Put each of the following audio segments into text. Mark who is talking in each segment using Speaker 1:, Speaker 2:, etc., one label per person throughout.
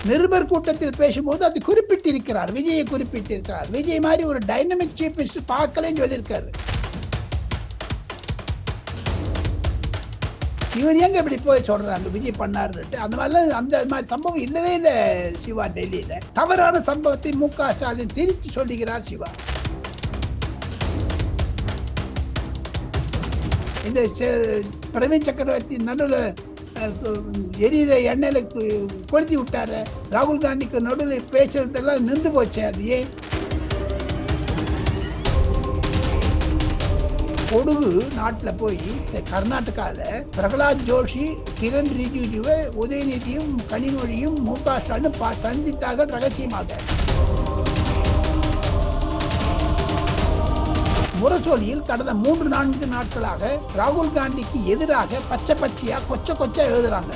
Speaker 1: நிருபர் கூட்டத்தில் பேசும்போது அது குறிப்பிட்டிருக்கிறார், விஜயை குறிப்பிட்டிருக்கிறார். விஜய் மாதிரி ஒரு டைனமிக் சீஃப் மினிஸ்டர் பார்க்கலன்னு சொல்லியிருக்காரு. இவர் எங்க இப்படி போய் சொல்றாங்க விஜய் பண்ணாருன்னுட்டு? அந்த மாதிரிலாம் அந்த மாதிரி சம்பவம் இல்லவே இல்லை சிவா. டெல்லியில தவறான சம்பவத்தை மு.க. ஸ்டாலின் திருத்தி சொல்லுகிறார் சிவா. இந்த பிரவீன் சக்கரவர்த்தி நடுவில் எரியிற எண்ணெயில கொளுத்தி விட்டாரு. ராகுல் காந்திக்கு நடுவில் பேசுறதெல்லாம் நின்று போச்சு. அது ஏன்? கொடகு நாட்டில் போய் கர்நாடகாவில் பிரகலாத் ஜோஷி, கிரண் ரிஜிஜுவை, உதயநிதியும் கனிமொழியும் மு.க. ஸ்டாலின் சந்தித்தார்கள் ரகசியமாக. முரசொலியில் கடந்த 3-4 நாட்களாக ராகுல் காந்திக்கு எதிராக பச்சை பச்சையா கொச்ச எழுதுறாங்க.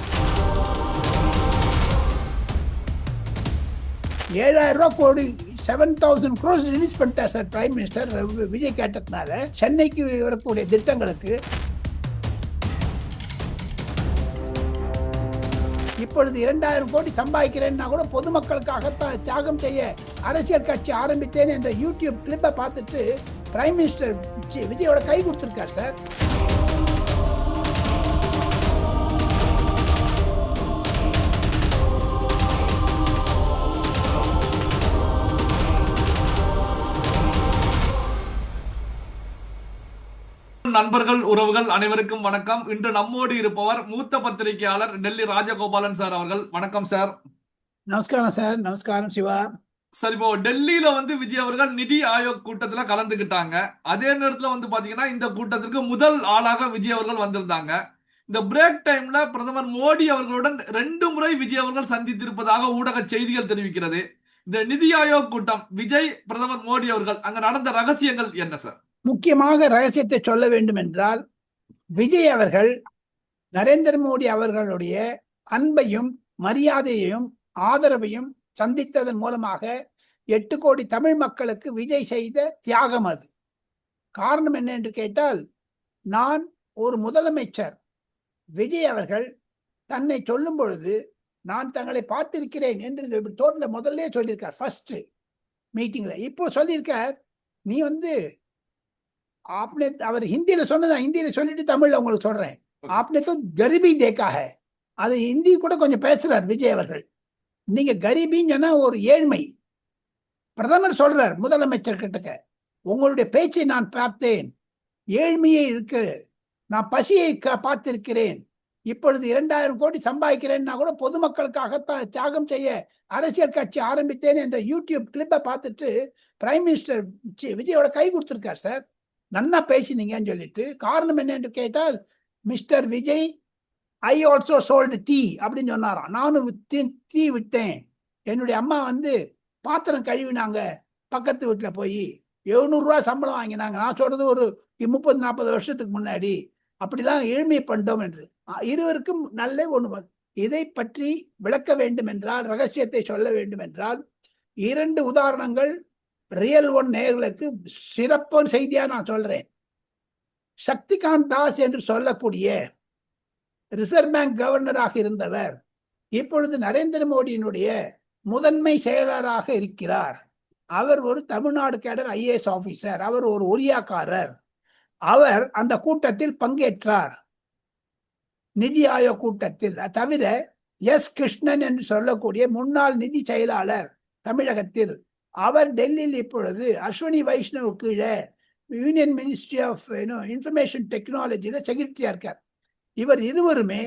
Speaker 1: 7,000 கோடி 7,000 crores ரிலீஸ் பண்ணிட்டார் சார் பிரைம் மினிஸ்டர் விஜய் கேட்டதுனால சென்னைக்கு வரக்கூடிய திட்டங்களுக்கு. இப்பொழுது 2,000 கோடி சம்பாதிக்கிறேன்னா கூட பொதுமக்களுக்காக தியாகம் செய்ய அரசியல் கட்சி ஆரம்பித்தேன் என்ற யூடியூப் கிளிப்பை பார்த்துட்டு பிரைம் மினிஸ்டர் விஜயோட கை கொடுத்திருக்கார் சார்.
Speaker 2: நண்பர்கள், உறவுகள் அனைவருக்கும் வணக்கம். இன்று நம்மோடு இருப்பவர் மூத்த பத்திரிகையாளர் டெல்லி ராஜகோபாலன் சார் அவர்கள். வணக்கம் சார்.
Speaker 1: நமஸ்காரம் சார். நமஸ்காரம் சிவா.
Speaker 2: சார், இப்போ டெல்லியில விஜய் அவர்கள் நிதி ஆயோக் கூட்டத்துல கலந்துகிட்டாங்க. அதே நேரத்துல பாத்தீங்கன்னா இந்த கூட்டத்திற்கு முதல் ஆளாக விஜய் அவர்கள் வந்திருந்தாங்க. இந்த பிரேக் டைம்ல பிரதமர் மோடி அவர்களுடன் 2 முறை விஜய் அவர்கள் சந்தித்திருப்பதாக ஊடக செய்திகள் தெரிவிக்கிறது. இந்த நிதி ஆயோக் கூட்டம், விஜய், பிரதமர் மோடி அவர்கள் அங்க நடந்த ரகசியங்கள் என்ன சார்?
Speaker 1: முக்கியமாக ரகசியத்தை சொல்ல வேண்டும் என்றால், விஜய் அவர்கள் நரேந்திர மோடி அவர்களுடைய அன்பையும் மரியாதையையும் ஆதரவையும் சந்தித்ததன் மூலமாக 8 கோடி தமிழ் மக்களுக்கு விஜய் செய்த தியாகம் அது. காரணம் என்ன என்று கேட்டால், நான் ஒரு முதலமைச்சர். விஜய் அவர்கள் தன்னை சொல்லும் பொழுது நான் தங்களை பார்த்திருக்கிறேன் என்று தோட்டல முதல்ல சொல்லியிருக்கார். ஃபர்ஸ்ட் மீட்டிங்ல இப்போ சொல்லியிருக்கார், நீ आपने அவர் ஹிந்தியில சொன்னதா, ஹிந்தியில சொல்லிட்டு தமிழ்ல உங்களுக்கு சொல்றேன். आपने तो गरीबी देखा है. அது ஹிந்தி கூட கொஞ்சம் பேசுறார் விஜய் அவர்கள். நீங்க கரீபின்னு சொன்னா ஒரு ஏழ்மை. பிரதமர் சொல்றார் முதலமைச்சர் கிட்ட, உங்களுடைய பேச்சை நான் பார்த்தேன், ஏழ்மையை இருக்கு, நான் பசியை பார்த்திருக்கிறேன். இப்பொழுது 2,000 கோடி சம்பாதிக்கிறேன்னா கூட பொதுமக்களுக்காக தியாகம் செய்ய அரசியல் கட்சி ஆரம்பித்தேன் என்ற யூடியூப் கிளிப்பை பார்த்துட்டு பிரைம் மினிஸ்டர் விஜயோட கை கொடுத்திருக்கார் சார். நன்னா பேசினீங்கன்னு சொல்லிட்டு. காரணம் என்ன என்று கேட்டால், mister Vijay, I also sold tea அப்படின்னு சொன்னாராம். நானும் டீ விட்டேன். என்னுடைய அம்மா பாத்திரம் கழுவினாங்க பக்கத்து வீட்டில் போய், 700 ரூபா சம்பளம் வாங்கினாங்க. நான் சொல்றது ஒரு 30-40 வருஷத்துக்கு முன்னாடி. அப்படிலாம் ஏழ்மை பண்ணிட்டோம் என்று. இருவருக்கும் நல்ல ஒன்று. இதை பற்றி விளக்க வேண்டும் என்றால், ரகசியத்தை சொல்ல வேண்டும் என்றால், 2 உதாரணங்கள் ரியல் ஒன் நேயர்களுக்கு சிறப்பான செய்தியா நான் சொல்றேன். சக்திகாந்த் தாஸ் என்று சொல்லக்கூடிய ரிசர்வ் பேங்க் கவர்னராக இருந்தவர் இப்பொழுது நரேந்திர மோடியினுடைய முதன்மை செயலராக இருக்கிறார். அவர் ஒரு தமிழ்நாடு கேடர் IAS ஆபீசர். அவர் ஒரு ஒரியாக்காரர். அவர் அந்த கூட்டத்தில் பங்கேற்றார், நிதி ஆயோக் கூட்டத்தில். தவிர கிருஷ்ணன் என்று சொல்லக்கூடிய முன்னாள் நிதி செயலாளர் தமிழகத்தில், அவர் டெல்லியில் இப்பொழுது அஸ்வினி வைஷ்ணவ் கீழே யூனியன் மினிஸ்ட்ரி ஆஃப் இன்ஃபர்மேஷன் டெக்னாலஜியில செக்ரட்டரியா இருக்கார். இவர் இருவருமே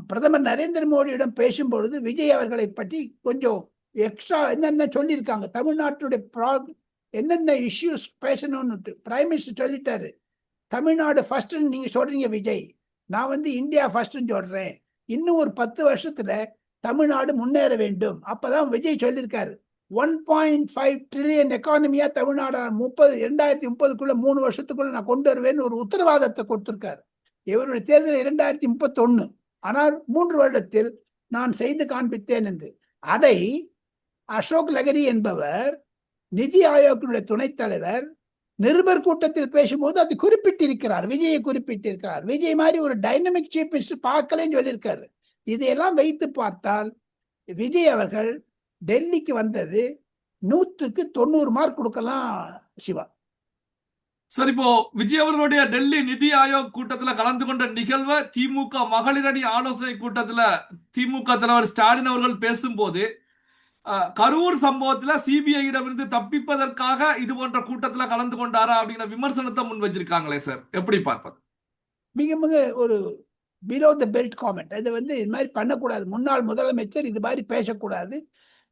Speaker 1: பிரதமர் நரேந்திர மோடியிடம் பேசும்பொழுது விஜய் அவர்களை பற்றி கொஞ்சம் எக்ஸ்ட்ரா என்னென்ன சொல்லியிருக்காங்க, தமிழ்நாட்டுடைய என்னென்ன இஷ்யூஸ் பேசணும்னு பிரைம் மினிஸ்டர் சொல்லிட்டாரு. தமிழ்நாடு ஃபர்ஸ்ட் நீங்க சொல்றீங்க விஜய், நான் இந்தியா ஃபர்ஸ்ட் சொல்றேன். இன்னும் ஒரு 10 வருஷத்துல தமிழ்நாடு முன்னேற வேண்டும். அப்பதான் விஜய் சொல்லியிருக்காரு, 1.5 ட்ரில்லியன் எக்கானமியா தமிழ்நாடு 2030க்குள்ள 3 வருஷத்துக்குள்ள நான் கொண்டு வருவேன்னு ஒரு உத்தரவாதத்தை கொடுத்திருக்காரு. இவருடைய தேர்தல் 2031. ஆனால் 3 வருடத்தில் நான் செய்து காண்பித்தேன் என்று. அதை அசோக் லகரி என்பவர், நிதி ஆயோக்கினுடைய துணைத் தலைவர், நிருபர் கூட்டத்தில் பேசும்போது அது குறிப்பிட்டிருக்கிறார், விஜயை குறிப்பிட்டிருக்கிறார். விஜய் மாதிரி ஒரு டைனமிக் சீஃப் மினிஸ்டர் பார்க்கலன்னு சொல்லியிருக்காரு. இதையெல்லாம் வைத்து பார்த்தால் விஜய் அவர்கள் டெல்லிக்கு வந்தது 100க்கு 90 மார்க் கொடுக்கலாம் சிவா.
Speaker 2: சார், இப்போ விஜய் அவர்களுடைய டெல்லி நிதி ஆயோக் கூட்டத்துல கலந்து கொண்ட நிகழ்வை திமுக மகளிரணி ஆலோசனை கூட்டத்துல திமுக தலைவர் ஸ்டாலின் அவர்கள் பேசும்போது கரூர் சம்பவத்துல சிபிஐயிடம் இருந்து தப்பிப்பதற்காக இது போன்ற கூட்டத்துல கலந்து கொண்டாரா அப்படிங்கிற விமர்சனத்தை முன் வச்சிருக்காங்களே சார், எப்படி பார்ப்பது?
Speaker 1: மிக மிக ஒரு பிலோ த பெல்ட் காமெண்ட். இது இது மாதிரி பண்ணக்கூடாது. முன்னாள் முதலமைச்சர் இது மாதிரி பேசக்கூடாது.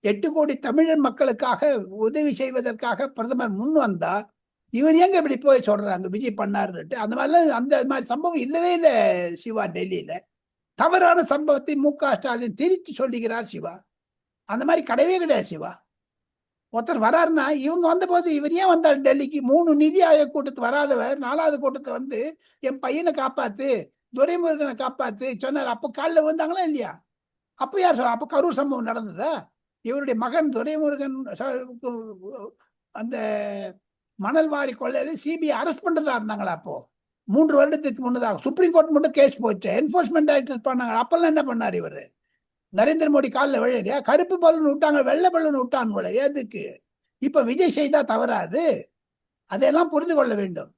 Speaker 1: 8 கோடி தமிழர் மக்களுக்காக உதவி செய்வதற்காக பிரதமர் முன் வந்தா இவர் ஏங்க இப்படி போய் சொல்றாங்க விஜய் பண்ணாருன்னுட்டு? அந்த மாதிரிலாம் அந்த மாதிரி சம்பவம் இல்லவே இல்லை சிவா. டெல்லியில தவறான சம்பவத்தை மு.க. ஸ்டாலின் திருத்தி சொல்லுகிறார் சிவா. அந்த மாதிரி கிடையவே கிடையாது சிவா. ஒருத்தர் வராருன்னா இவங்க வந்தபோது இவர் ஏன் வந்தார் டெல்லிக்கு? 3 நிதி ஆயோக் கூட்டத்துக்கு வராதவர் 4வது கூட்டத்தை என் பையனை காப்பாத்து, துரைமுருகனை காப்பாத்து சொன்னார். அப்போ காலில் வந்தாங்களா இல்லையா? அப்போ யார் சொல்ல? அப்போ கரூர் சம்பவம் நடந்ததா? இவருடைய மகன் துரைமுருகன் அந்த மணல் வாரி கொள்ளையில சிபிஐ அரெஸ்ட் பண்றதா இருந்தாங்களா? அப்போ 3 வருடத்துக்கு முன்னதாக சுப்ரீம் கோர்ட் மட்டும் கேஸ் போச்சு. என்போர்ஸ்மெண்ட் டைரக்டர் பண்ணாங்க. அப்பெல்லாம் என்ன பண்ணார் இவர்? நரேந்திர மோடி காலில் விளையாடியா? கருப்பு பலூன் விட்டாங்க, வெள்ளை பலூன் விட்டான் போல. எதுக்கு? இப்ப விஜய் செய்தா தவறாது. அதையெல்லாம் புரிந்து கொள்ள வேண்டும்.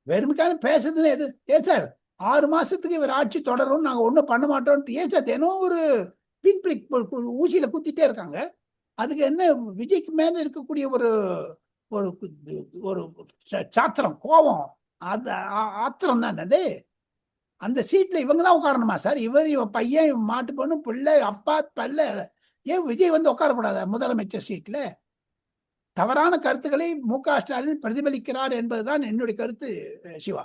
Speaker 1: வெறுமைக்கான பேசுறதுன்னு எது? ஏன் சார் 6 மாசத்துக்கு இவர் ஆட்சி தொடரும், நாங்க ஒன்றும் பண்ண மாட்டோம். ஏன் சார் தினம் ஒரு பின்பிரிக் ஊசியில குத்திட்டே இருக்காங்க? அதுக்கு என்ன? விஜய்க்கு மேல இருக்கக்கூடிய ஒரு ஒரு ஒரு சாத்திரம், கோபம், அது ஆத்திரம் தான் அது. அந்த சீட்ல இவங்க தான் உட்காரணுமா சார்? இவன் பையன், இவன் மாட்டு பொண்ணு, பிள்ளை, அப்பா, பல்ல. ஏன் விஜய் உட்காரக்கூடாதா முதலமைச்சர் சீட்ல? தவறான கருத்துக்களை மு.க. ஸ்டாலின் பிரதிபலிக்கிறார் என்பதுதான் என்னுடைய கருத்து சிவா.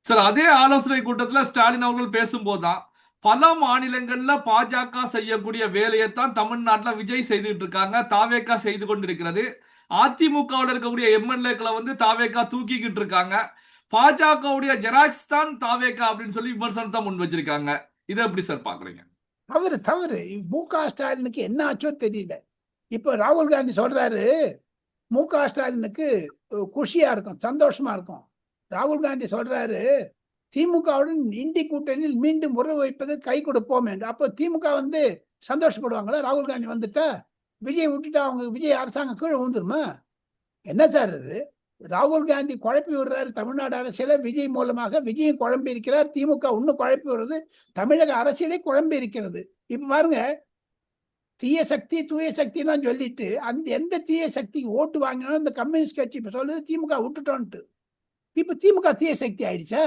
Speaker 2: சார், அதே ஆலோசனை கூட்டத்துல ஸ்டாலின் அவர்கள் பேசும்போதுதான் பல மாநிலங்கள்ல பாஜக செய்யக்கூடிய வேலையைத்தான் தமிழ்நாட்டுல விஜய் செய்துட்டு இருக்காங்க, தாவேகா செய்து கொண்டிருக்கிறது. அதிமுகவில் இருக்கக்கூடிய எம்எல்ஏக்களை தாவேகா தூக்கிக்கிட்டு இருக்காங்க. பாஜகவுடைய ஜெராக்ஸ் தான் தாவேகா அப்படின்னு சொல்லி விமர்சனத்தை முன் வச்சிருக்காங்க. இதை எப்படி சார் பாக்குறீங்க?
Speaker 1: தவறு. மு.க. ஸ்டாலினுக்கு என்ன ஆச்சோ தெரியல. இப்ப ராகுல் காந்தி சொல்றாரு மு.க. ஸ்டாலினுக்கு குஷியா இருக்கும், சந்தோஷமா இருக்கும். ராகுல் காந்தி சொல்றாரு திமுகவுடன் இண்டி கூட்டணியில் மீண்டும் உறவு வைப்பது கை கொடுப்போம் என்று. அப்போ திமுக சந்தோஷப்படுவாங்களா? ராகுல் காந்தி வந்துட்டா விஜய் விட்டுட்டா அவங்க விஜய் அரசாங்கம் கீழே விழுந்துருமா? என்ன சார் இது? ராகுல் காந்தி குழப்பி விடுறாரு தமிழ்நாடு அரசியல. விஜய் மூலமாக விஜயும் குழம்பி இருக்கிறார், திமுக இன்னும் குழப்பி விடுறது, தமிழக அரசியலே குழம்பி இருக்கிறது. இப்ப பாருங்க, தீய சக்தி தூய சக்திலாம் சொல்லிட்டு அந்த எந்த தீய சக்திக்கு ஓட்டு வாங்கினாலும் இந்த கம்யூனிஸ்ட் கட்சி இப்ப சொல்லுது திமுக விட்டுட்டோன்ட்டு. இப்ப திமுக தீய சக்தி ஆயிடுச்சா?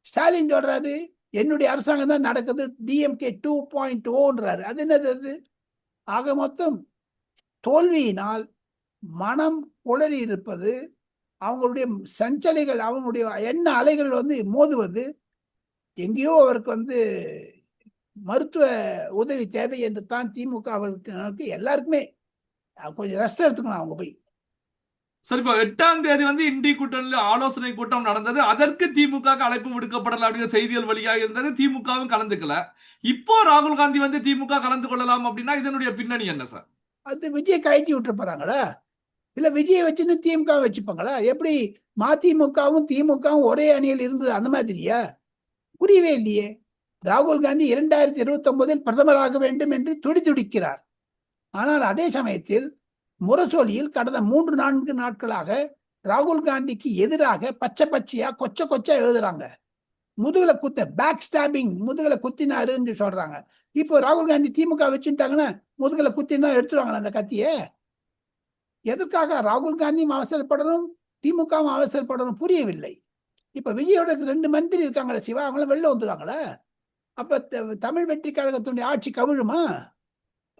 Speaker 1: ஸ்டாலின் சொல்றாரு என்னுடைய அரசாங்கம் தான் நடக்குது, டிஎம்கே 2.0ன்றாரு. அது என்னது? அது ஆக மொத்தம் தோல்வியினால் மனம் குளறி இருப்பது, அவங்களுடைய சஞ்சலைகள், அவங்களுடைய எண்ண அலைகள் மோதுவது. எங்கேயோ அவருக்கு மருத்துவ உதவி தேவை என்று தான் திமுக அவர்களுக்கு எல்லாருக்குமே கொஞ்சம் ரெஸ்ட் எடுத்துக்கணும் அவங்க போய்.
Speaker 2: சரி, இப்போ 8ஆம் தேதி இண்டி கூட்டணியில் ஆலோசனை கூட்டம் நடந்தது. அதற்கு திமுக அழைப்பு விடுக்கப்படல அப்படிங்கிற செய்திகள் வெளியாக இருந்தது. திமுகவும் கலந்துக்கல. இப்போ ராகுல் காந்தி திமுக கலந்து கொள்ளலாம் அப்படின்னா இதனுடைய பின்னணி என்ன சார்?
Speaker 1: அது விஜய் கழட்டி விட்டு போறாங்களா? இல்ல விஜயை வச்சுன்னு திமுக வச்சுப்பாங்களா? எப்படி மதிமுகவும் திமுகவும் ஒரே அணியில் இருந்தது அந்த மாதிரியா? புரியவே இல்லையே. ராகுல் காந்தி 2029 பிரதமராக வேண்டும் என்று துடிக்கிறார். ஆனால் அதே சமயத்தில் முரசொலியில் கடந்த 3-4 நாட்களாக ராகுல் காந்திக்கு எதிராக பச்சையா கொச்சா எழுதுறாங்க. முதுகுல குத்த, பேக் ஸ்டாபிங், முதுகுல குத்தினாருன்னு சொல்றாங்க. இப்போ ராகுல் காந்தி திமுக வச்சுட்டாங்கன்னா முதுகுல குத்தினா எடுத்துருவாங்களா அந்த கத்திய? எதற்காக ராகுல் காந்தியும் அவசரப்படணும், திமுகவும் அவசரப்படணும்? புரியவில்லை. இப்ப விஜயோட 2 மந்திரி இருக்காங்களா சிவா, அவங்களாம் வெளில வந்துடுவாங்களா? அப்ப தமிழ் வெற்றி கழகத்துடைய ஆட்சி கவிழுமா?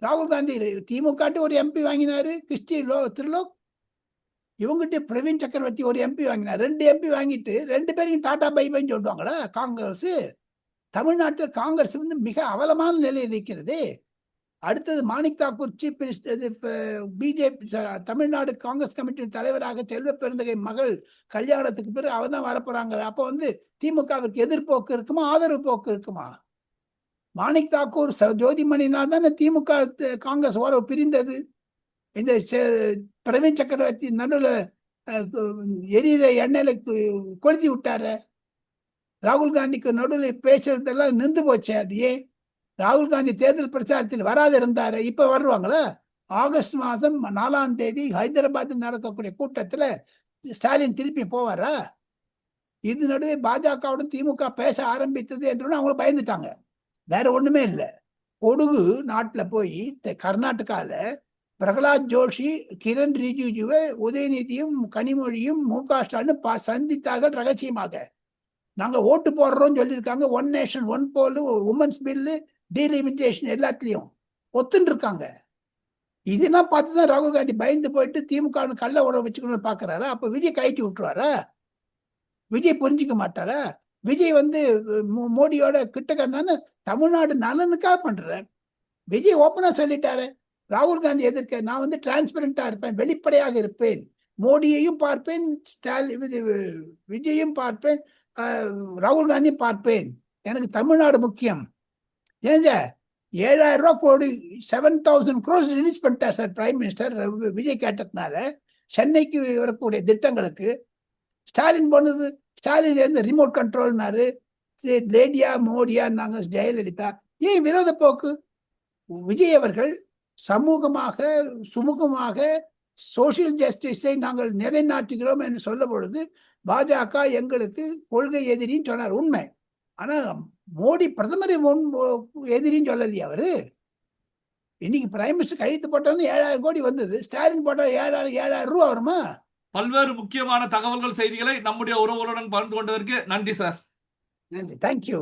Speaker 1: ராகுல் காந்தி திமுக ஒரு எம்பி வாங்கினாரு, கிறிஸ்டி திருலோக். இவங்கிட்ட பிரவீன் சக்கரவர்த்தி ஒரு எம்பி வாங்கினார். 2 எம்பி வாங்கிட்டு 2 பேரையும் டாடா பை பைன்னு சொல்லுவாங்களா காங்கிரஸ்? தமிழ்நாட்டில் காங்கிரஸ் மிக அவலமான நிலையில் இருக்கிறது. அடுத்தது Manik Thakur chief minister, BJP Tamil Nadu Congress கமிட்டியின் தலைவராக செல்வ பெருந்தகை மகள் கல்யாணத்துக்கு பிறகு அவ தான் வரப்போறாங்க. அப்போ திமுகவிற்கு எதிர்ப்போக்கு இருக்குமா, ஆதரவு போக்கு இருக்குமா? மாணிக் தாக்கூர் ஜோதிமணினால் தான் திமுக காங்கிரஸ் உறவு பிரிந்தது. இந்த பிரவீன் சக்கரவர்த்தி நடுவில் எரியிற எண்ணெயில கொளுத்தி விட்டாரு. ராகுல் காந்திக்கு நடுவில் பேசுறதெல்லாம் நின்று போச்சு. அது ஏன்? ராகுல் காந்தி தேர்தல் பிரச்சாரத்தில் வராது இருந்தாரு, இப்ப வருவாங்களா? ஆகஸ்ட் மாதம் 4ஆம் தேதி ஹைதராபாத்தில் நடக்கக்கூடிய கூட்டத்துல ஸ்டாலின் திருப்பி போவாரா? இது நடுவே பாஜகவுடன் திமுக பேச ஆரம்பித்தது என்று அவங்க பயந்துட்டாங்க. வேற ஒண்ணுமே இல்லை. பொடுகு நாட்டுல போய் கர்நாடகால பிரகலாத் ஜோஷி, கிரண் ரிஜிஜுவை உதயநிதியும் கனிமொழியும் மு.க. ஸ்டாலின் சந்தித்தார்கள் ரகசியமாக. நாங்க ஓட்டு போடுறோம் சொல்லியிருக்காங்க. ஒன் நேஷன் ஒன் போல், உமன்ஸ் பில்லு, டீலிமிட்டேஷன் எல்லாத்துலயும் ஒத்துன்னு இருக்காங்க. இதெல்லாம் பார்த்துதான் ராகுல் காந்தி பயந்து போயிட்டு திமுக கள்ள உறவு வச்சுக்கணும்னு பாக்குறாரா? அப்ப விஜய் கழட்டி விட்டுருவாரா? விஜய் புரிஞ்சிக்க மாட்டாரா? விஜய் வந்து மோடியோட கிட்டக்கந்தான்னு தமிழ்நாடு நலனுக்காக பண்றார். விஜய் ஓப்பனா சொல்லிட்டாரு, ராகுல் காந்தி எதிர்க்க நான் வந்து டிரான்ஸ்பரண்டா இருப்பேன், வெளிப்படையாக இருப்பேன், மோடியையும் பார்ப்பேன், விஜயும் பார்ப்பேன், ராகுல் காந்தியும் பார்ப்பேன், எனக்கு தமிழ்நாடு முக்கியம். ஏங்க 7,000 கோடி 7,000 crores ரிலீஸ் பண்ணிட்டார் சார் பிரைம் மினிஸ்டர் விஜய் கேட்டதுனால. சென்னைக்கு வரக்கூடிய திட்டங்களுக்கு ஸ்டாலின் போனது, ஸ்டாலின் இருந்து ரிமோட் கண்ட்ரோல்னாரு. லேடியா மோடியா நாங்க ஜெயலலிதா. ஏன் விரோத போக்கு? விஜய் அவர்கள் சமூகமாக சுமூகமாக சோசியல் ஜஸ்டிஸை நாங்கள் நிலைநாட்டுகிறோம் என்று சொல்ல பொழுது பாஜக எங்களுக்கு கொள்கை எதிரின்னு சொன்னார், உண்மை. ஆனா மோடி பிரதமரை எதிரின்னு சொல்லலையே அவரு. இன்னைக்கு பிரைம் மினிஸ்டர் கையெழுத்து போட்டோன்னு 7,000 கோடி வந்தது, ஸ்டாலின் போட்டா 7,000 ரூபா வருமா?
Speaker 2: பல்வேறு முக்கியமான தகவல்கள், செய்திகளை நம்முடைய உறவுகளுடன் பகிர்ந்து கொண்டதற்கு நன்றி சார்.
Speaker 1: நன்றி, தேங்க்யூ.